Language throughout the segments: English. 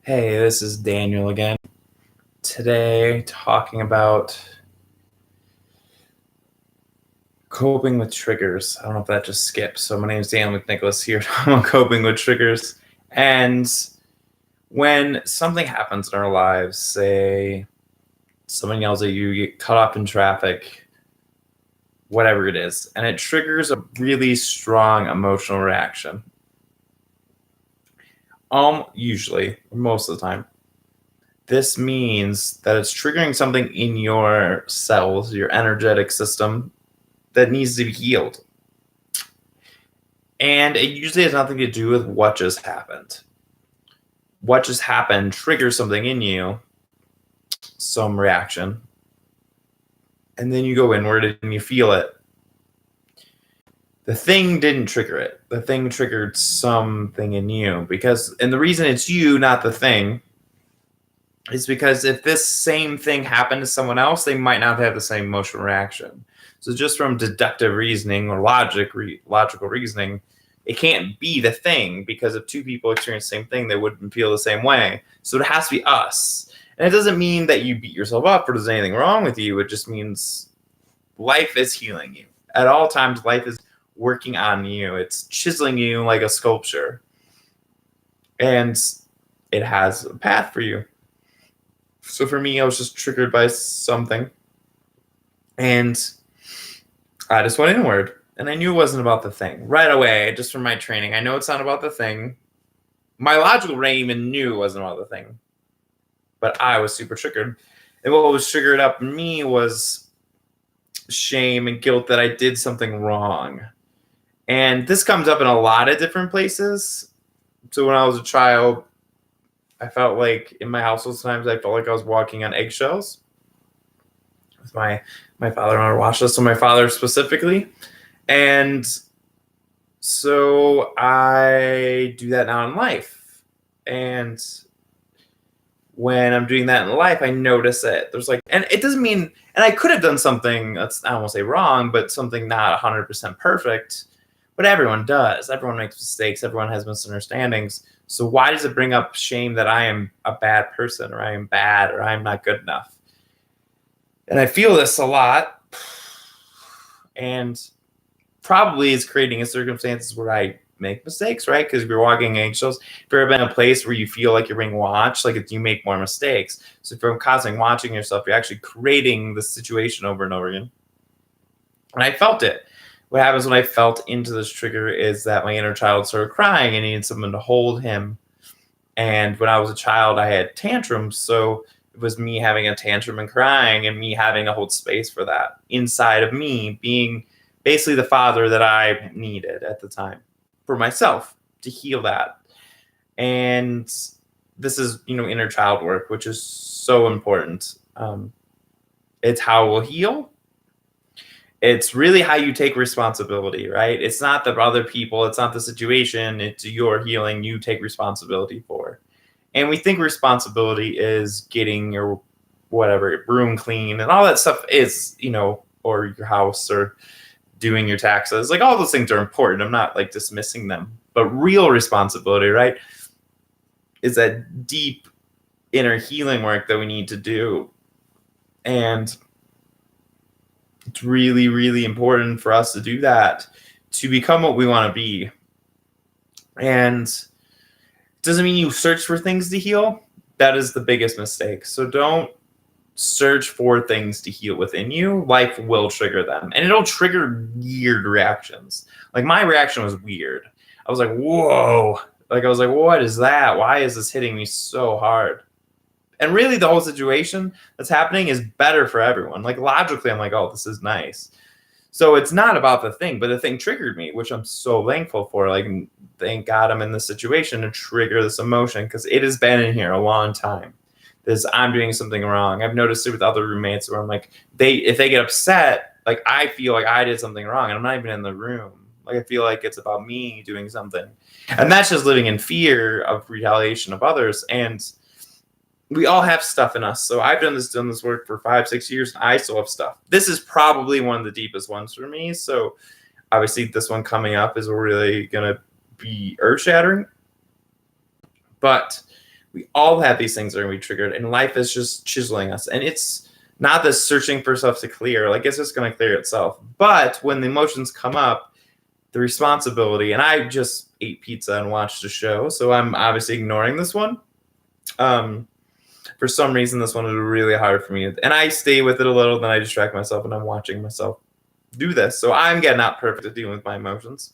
Hey, this is Daniel again. Today, talking about coping with triggers. I don't know if that just skipped. So, my name is Daniel McNicholas here, talking about coping with triggers. And when something happens in our lives, say someone yells at you, you get cut off in traffic, whatever it is, and it triggers a really strong emotional reaction. Usually, most of the time. This means that it's triggering something in your cells, your energetic system, that needs to be healed. And it usually has nothing to do with what just happened. What just happened triggers something in you, some reaction, and then you go inward and you feel it. The thing didn't trigger it. The thing triggered something in you and the reason it's you, not the thing, is because if this same thing happened to someone else, they might not have the same emotional reaction. So just from deductive reasoning or logical reasoning, it can't be the thing, because if two people experience the same thing, they wouldn't feel the same way. So it has to be us. And it doesn't mean that you beat yourself up or there's anything wrong with you. It just means life is healing you. At all times, life is working on you. It's chiseling you like a sculpture. And it has a path for you. So for me, I was just triggered by something. And I just went inward. And I knew it wasn't about the thing right away, just from my training. I know it's not about the thing. My logical brain even knew it wasn't about the thing. But I was super triggered. And what was triggered up in me was shame and guilt that I did something wrong. And this comes up in a lot of different places. So when I was a child, I felt like in my household sometimes I felt like I was walking on eggshells with my father on our watch list, so my father specifically. And so I do that now in life. And when I'm doing that in life, I notice it. And it doesn't mean, and I could have done something that's, I don't want to say wrong, but something not 100% perfect. But everyone does. Everyone makes mistakes. Everyone has misunderstandings. So why does it bring up shame that I am a bad person, or I am bad, or I'm not good enough? And I feel this a lot. And probably is creating a circumstances where I make mistakes, right? Because if you're walking eggshells, if you've ever been in a place where you feel like you're being watched, like you make more mistakes. So if you're constantly watching yourself, you're actually creating the situation over and over again. And I felt it. What happens when I felt into this trigger is that my inner child started crying and needed someone to hold him. And when I was a child, I had tantrums. So it was me having a tantrum and crying, and me having to hold space for that inside of me, being basically the father that I needed at the time for myself to heal that. And this is, inner child work, which is so important. It's how we'll heal. It's really how you take responsibility, right? It's not the other people, it's not the situation, it's your healing you take responsibility for. And we think responsibility is getting your whatever room clean and all that stuff is, or your house, or doing your taxes. Like, all those things are important. I'm not like dismissing them. But real responsibility, right, is that deep inner healing work that we need to do. And it's really, really important for us to do that to become what we want to be. And it doesn't mean you search for things to heal. That is the biggest mistake. So don't search for things to heal within you. Life will trigger them, and it'll trigger weird reactions. Like, my reaction was weird. I was like, whoa. Like, I was like, what is that? Why is this hitting me so hard? And really, the whole situation that's happening is better for everyone. Like, logically, I'm like, oh, this is nice. So it's not about the thing, but the thing triggered me, which I'm so thankful for. Like, thank God I'm in this situation to trigger this emotion, because it has been in here a long time. I'm doing something wrong. I've noticed it with other roommates where I'm like, if they get upset, like, I feel like I did something wrong and I'm not even in the room. Like, I feel like it's about me doing something. And that's just living in fear of retaliation of others. And we all have stuff in us. So I've done this work for 5-6 years, and I still have stuff. This is probably one of the deepest ones for me. So obviously this one coming up is really going to be earth shattering. But We all have these things that are going to be triggered, and life is just chiseling us. And it's not this searching for stuff to clear. Like, it's just going to clear itself. But when the emotions come up, the responsibility, and I just ate pizza and watched a show, so I'm obviously ignoring this one. For some reason, this one is really hard for me. And I stay with it a little, then I distract myself, and I'm watching myself do this. So I'm getting not perfect at dealing with my emotions.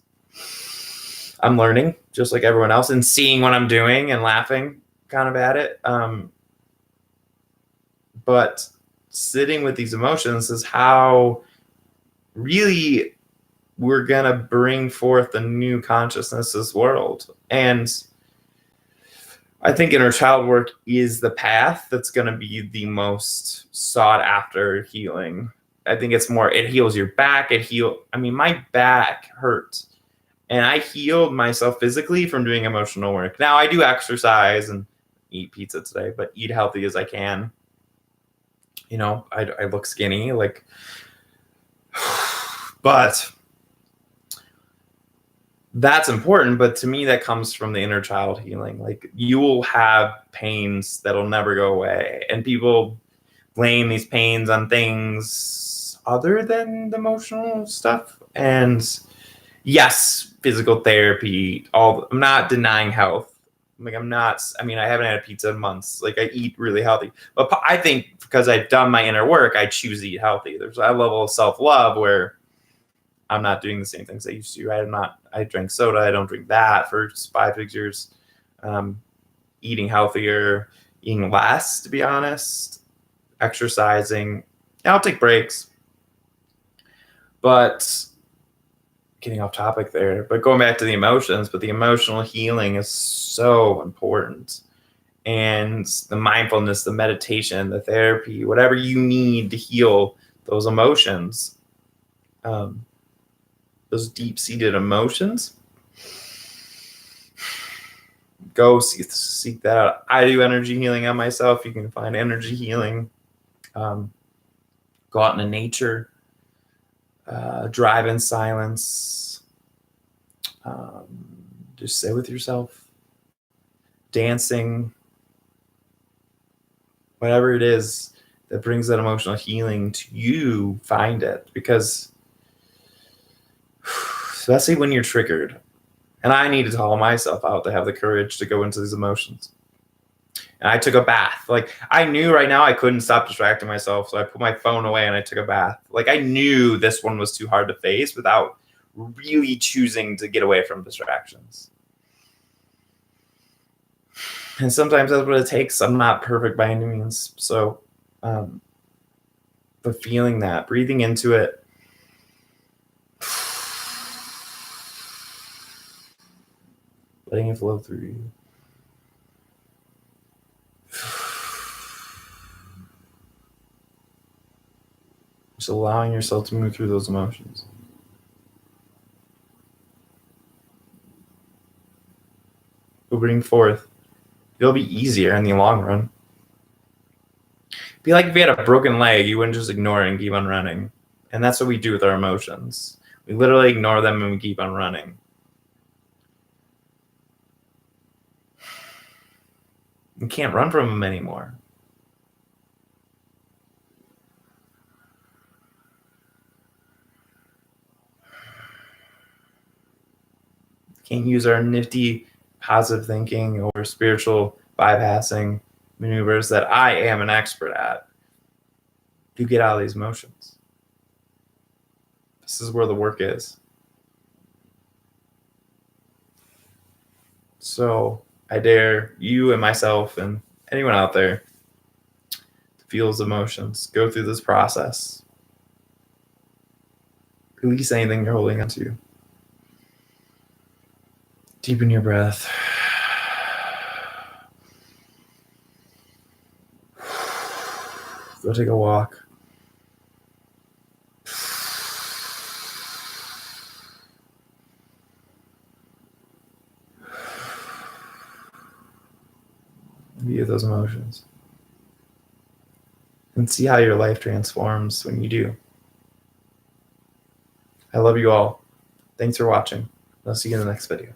I'm learning, just like everyone else, and seeing what I'm doing and laughing kind of at it. But sitting with these emotions is how really we're going to bring forth a new consciousness this world. And I think inner child work is the path that's going to be the most sought after healing. I think it's more, it heals your back. My back hurt. And I healed myself physically from doing emotional work. Now I do exercise and eat pizza today, but eat healthy as I can. I look skinny, but that's important. But to me, that comes from the inner child healing. Like, you will have pains that'll never go away. And people blame these pains on things other than the emotional stuff. And yes, physical therapy, I'm not denying health. I haven't had a pizza in months. Like, I eat really healthy. But I think because I've done my inner work, I choose to eat healthy. There's a level of self-love where I'm not doing the same things I used to. I drink soda. I don't drink that for 5, 6 years. Eating healthier, eating less, to be honest, exercising. I'll take breaks. But getting off topic there, but going back to the emotions, but the emotional healing is so important. And the mindfulness, the meditation, the therapy, whatever you need to heal those emotions, those deep-seated emotions, go seek that out. I do energy healing on myself. You can find energy healing. Go out into nature. Drive in silence. Just sit with yourself. Dancing. Whatever it is that brings that emotional healing to you, find it. Because especially when you're triggered, and I needed to haul myself out to have the courage to go into these emotions. And I took a bath. Like, I knew right now I couldn't stop distracting myself, so I put my phone away and I took a bath. Like, I knew this one was too hard to face without really choosing to get away from distractions. And sometimes that's what it takes. I'm not perfect by any means. So, but feeling that, breathing into it, letting it flow through you. Just allowing yourself to move through those emotions. Will bring forth. It'll be easier in the long run. It'd be like if you had a broken leg, you wouldn't just ignore it and keep on running. And that's what we do with our emotions. We literally ignore them and we keep on running. You can't run from them anymore. Can't use our nifty positive thinking or spiritual bypassing maneuvers that I am an expert at to get out of these emotions. This is where the work is. So I dare you and myself and anyone out there to feel those emotions, go through this process. Release anything you're holding onto. Deepen your breath. Go take a walk. View those emotions. And see how your life transforms when you do. I love you all. Thanks for watching. I'll see you in the next video.